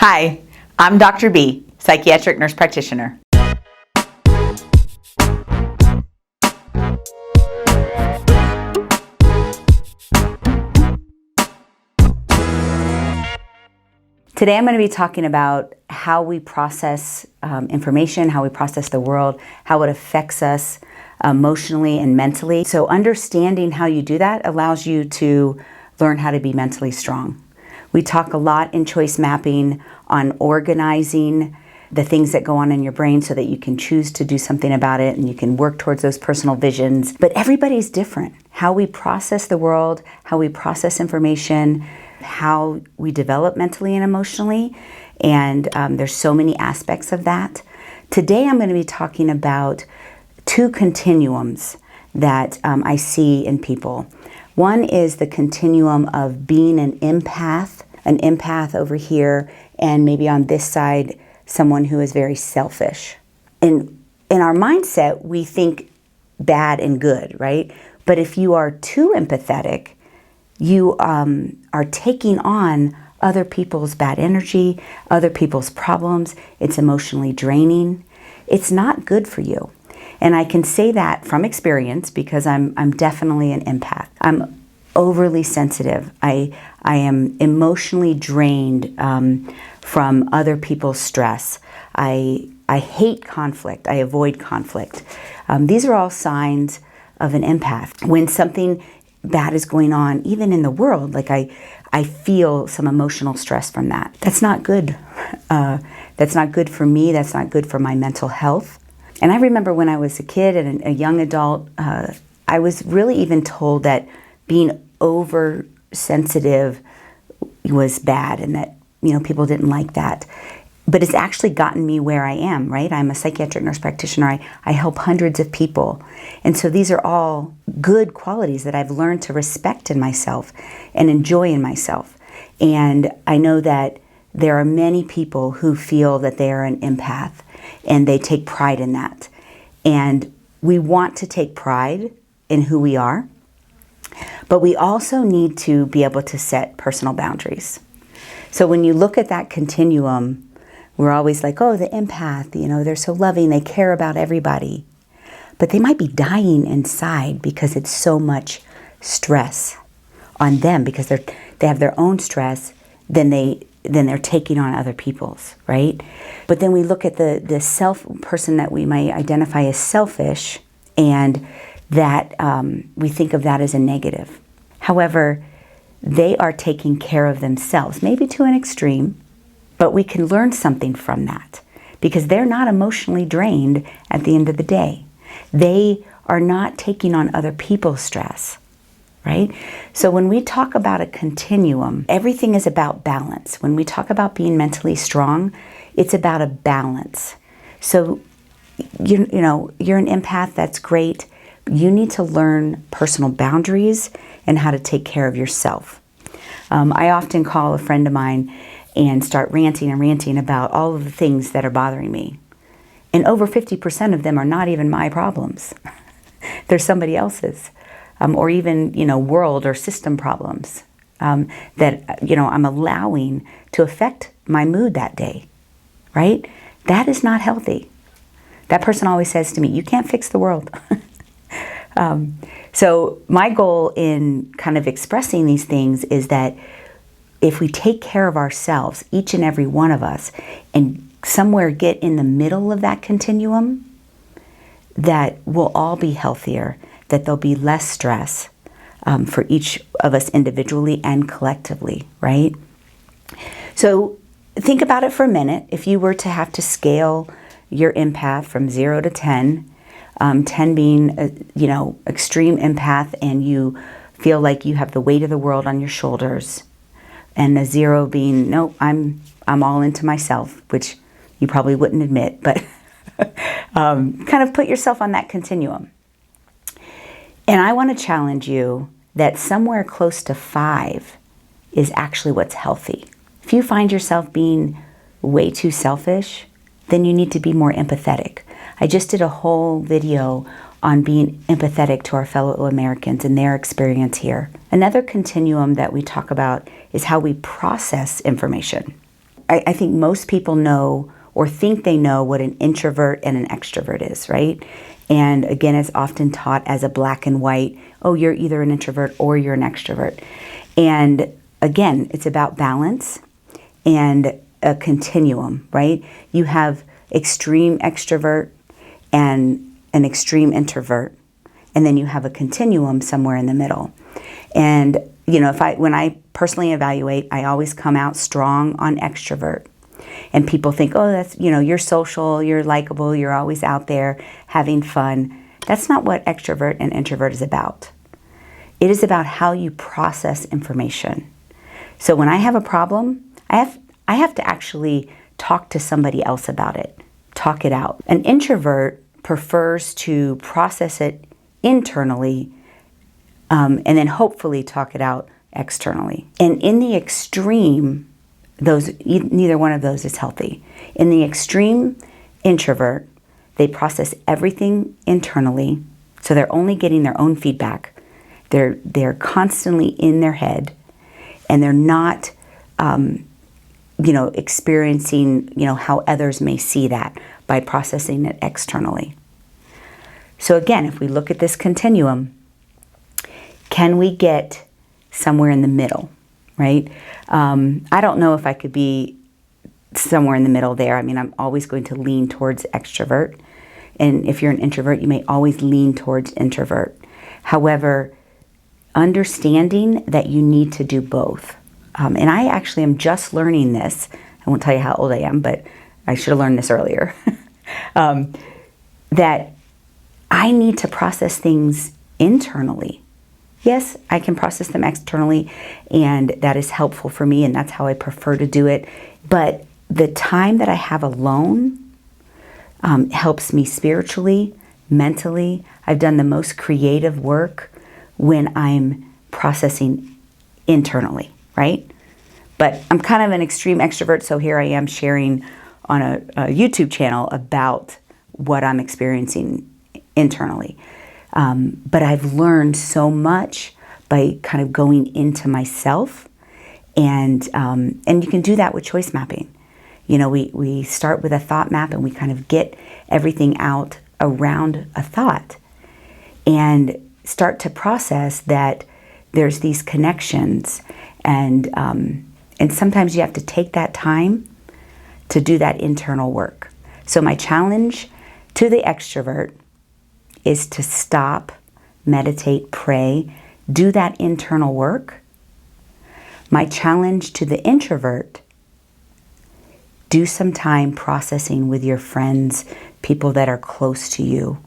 Hi, I'm Dr. B, Psychiatric Nurse Practitioner. Today I'm going to be talking about how we process information, how we process the world, how it affects us emotionally and mentally. So understanding how you do that allows you to learn how to be mentally strong. We talk a lot in choice mapping on organizing the things that go on in your brain so that you can choose to do something about it and you can work towards those personal visions. But everybody's different. How we process the world, how we process information, how we develop mentally and emotionally, and there's so many aspects of that. Today I'm going to be talking about two continuums that I see in people. One is the continuum of being an empath over here, and maybe on this side, someone who is very selfish. In our mindset, we think bad and good, right? But if you are too empathetic, you are taking on other people's bad energy, other people's problems. It's emotionally draining. It's not good for you. And I can say that from experience because I'm definitely an empath. I'm overly sensitive. I am emotionally drained from other people's stress. I hate conflict. I avoid conflict. These are all signs of an empath. When something bad is going on, even in the world, like I feel some emotional stress from that. That's not good. That's not good for me. That's not good for my mental health. And I remember when I was a kid and a young adult, I was really even told that being oversensitive was bad and that, people didn't like that. But it's actually gotten me where I am, right? I'm a psychiatric nurse practitioner. I help hundreds of people. And so these are all good qualities that I've learned to respect in myself and enjoy in myself. And I know that there are many people who feel that they are an empath and they take pride in that. And we want to take pride in who we are, but we also need to be able to set personal boundaries. So when you look at that continuum, we're always like, oh, the empath, they're so loving, they care about everybody. But they might be dying inside because it's so much stress on them because they have their own stress, then they're taking on other people's, right? But then we look at the self person that we might identify as selfish, and that we think of that as a negative. However, they are taking care of themselves, maybe to an extreme, but we can learn something from that because they're not emotionally drained at the end of the day. They are not taking on other people's stress, right? So when we talk about a continuum, everything is about balance. When we talk about being mentally strong, it's about a balance. So, you're an empath, that's great. You need to learn personal boundaries and how to take care of yourself. I often call a friend of mine and start ranting about all of the things that are bothering me. And over 50% of them are not even my problems. They're somebody else's, or even, world or system problems that, I'm allowing to affect my mood that day, right? That is not healthy. That person always says to me, you can't fix the world. So my goal in kind of expressing these things is that if we take care of ourselves, each and every one of us, and somewhere get in the middle of that continuum, that we'll all be healthier, that there'll be less stress for each of us individually and collectively, right? So think about it for a minute. If you were to have to scale your empath from 0 to 10, 10 being, extreme empath and you feel like you have the weight of the world on your shoulders, and a 0 being, no, I'm all into myself, which you probably wouldn't admit, but kind of put yourself on that continuum. And I want to challenge you that somewhere close to 5 is actually what's healthy. If you find yourself being way too selfish, then you need to be more empathetic. I just did a whole video on being empathetic to our fellow Americans and their experience here. Another continuum that we talk about is how we process information. I think most people know or think they know what an introvert and an extrovert is, right? And again, it's often taught as a black and white, oh, you're either an introvert or you're an extrovert. And again, it's about balance and a continuum, right? You have extreme extrovert and an extreme introvert, and then you have a continuum somewhere in the middle. And you know, when I personally evaluate, I always come out strong on extrovert. And people think, oh, that's, you know, you're social, you're likable, you're always out there having fun. That's not what extrovert and introvert is about. It is about how you process information. So when I have a problem, I have to actually talk to somebody else about it, talk it out. An introvert prefers to process it internally and then hopefully talk it out externally. And in the extreme, neither one of those is healthy. In the extreme introvert, they process everything internally, so they're only getting their own feedback. They're constantly in their head, and they're not, experiencing, how others may see that by processing it externally. So again, if we look at this continuum, can we get somewhere in the middle, right? I don't know if I could be somewhere in the middle there. I mean, I'm always going to lean towards extrovert. And if you're an introvert, you may always lean towards introvert. However, understanding that you need to do both. And I actually am just learning this. I won't tell you how old I am, but I should have learned this earlier. That I need to process things internally. Yes, I can process them externally, and that is helpful for me, and that's how I prefer to do it. But the time that I have alone helps me spiritually, mentally. I've done the most creative work when I'm processing internally, right? But I'm kind of an extreme extrovert, so here I am sharing on a YouTube channel about what I'm experiencing internally. But I've learned so much by kind of going into myself, and you can do that with choice mapping. You know, we start with a thought map, and we kind of get everything out around a thought, and start to process that there's these connections, and sometimes you have to take that time to do that internal work. So my challenge to the extrovert is to stop, meditate, pray, do that internal work. My challenge to the introvert, do some time processing with your friends, people that are close to you.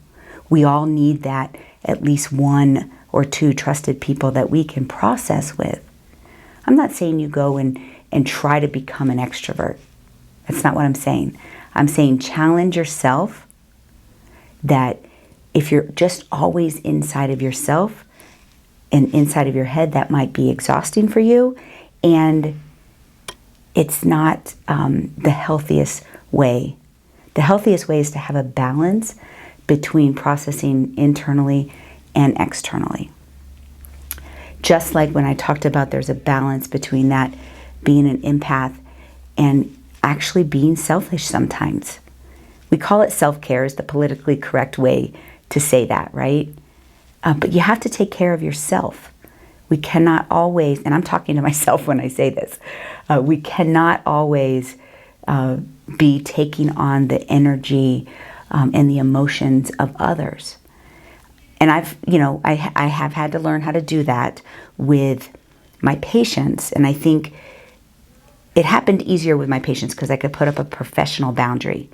We all need that, at least one or two trusted people that we can process with. I'm not saying you go and try to become an extrovert. That's not what I'm saying. I'm saying challenge yourself that if you're just always inside of yourself and inside of your head, that might be exhausting for you, and it's not the healthiest way. The healthiest way is to have a balance between processing internally and externally. Just like when I talked about there's a balance between that being an empath and actually being selfish sometimes. We call it self-care, is the politically correct way to say that, right? But you have to take care of yourself. We cannot always, and I'm talking to myself when I say this, we cannot always be taking on the energy and the emotions of others. And I have had to learn how to do that with my patients, and I think it happened easier with my patients because I could put up a professional boundary.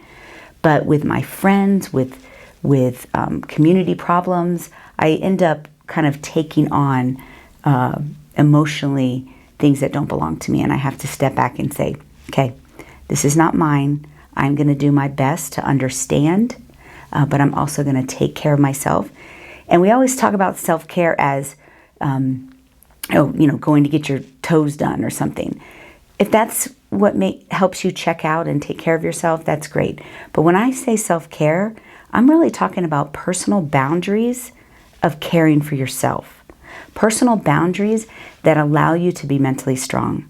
But with my friends, with community problems, I end up kind of taking on emotionally things that don't belong to me, and I have to step back and say, okay, this is not mine. I'm going to do my best to understand, but I'm also going to take care of myself. And we always talk about self-care as, going to get your toes done or something. If that's what helps you check out and take care of yourself, that's great. But when I say self-care, I'm really talking about personal boundaries of caring for yourself. Personal boundaries that allow you to be mentally strong.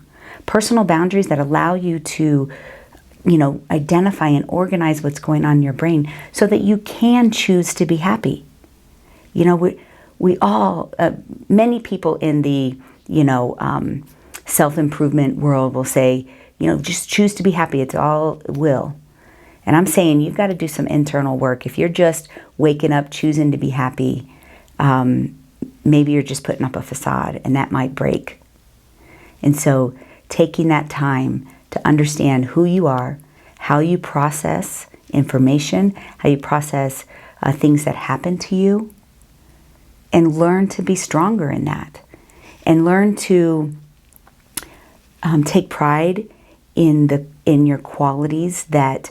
personal boundaries that allow you to, identify and organize what's going on in your brain so that you can choose to be happy. We all, many people in the, self-improvement world will say, just choose to be happy. It's all will. And I'm saying you've got to do some internal work. If you're just waking up, choosing to be happy, maybe you're just putting up a facade, and that might break. And so taking that time to understand who you are, how you process information, how you process things that happen to you, and learn to be stronger in that. And learn to take pride in your qualities that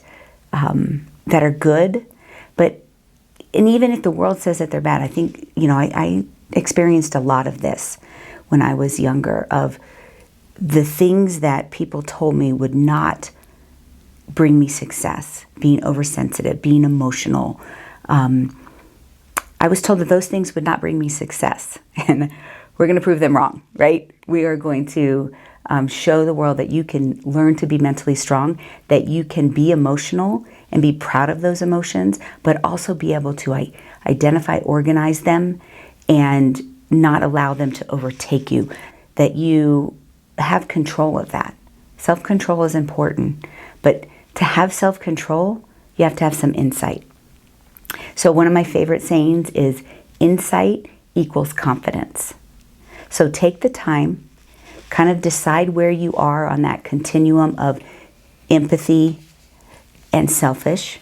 are good. And even if the world says that they're bad, I think, I experienced a lot of this when I was younger, of the things that people told me would not bring me success, being oversensitive, being emotional. I was told that those things would not bring me success, and we're going to prove them wrong, right? We are going to show the world that you can learn to be mentally strong, that you can be emotional and be proud of those emotions, but also be able to identify, organize them, and not allow them to overtake you, that you have control of that. Self-control is important, but to have self-control, you have to have some insight. So one of my favorite sayings is, insight equals confidence. So take the time, kind of decide where you are on that continuum of empathy and selfish,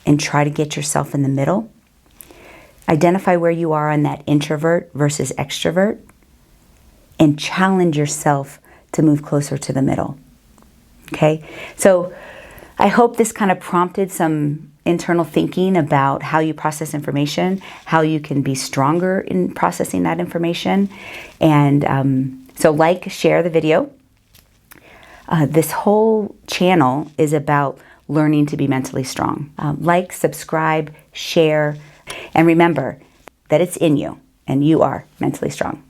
and try to get yourself in the middle. Identify where you are on that introvert versus extrovert, and challenge yourself to move closer to the middle. Okay? So I hope this kind of prompted some internal thinking about how you process information, how you can be stronger in processing that information. And so share the video. This whole channel is about learning to be mentally strong. Subscribe, share, and remember that it's in you and you are mentally strong.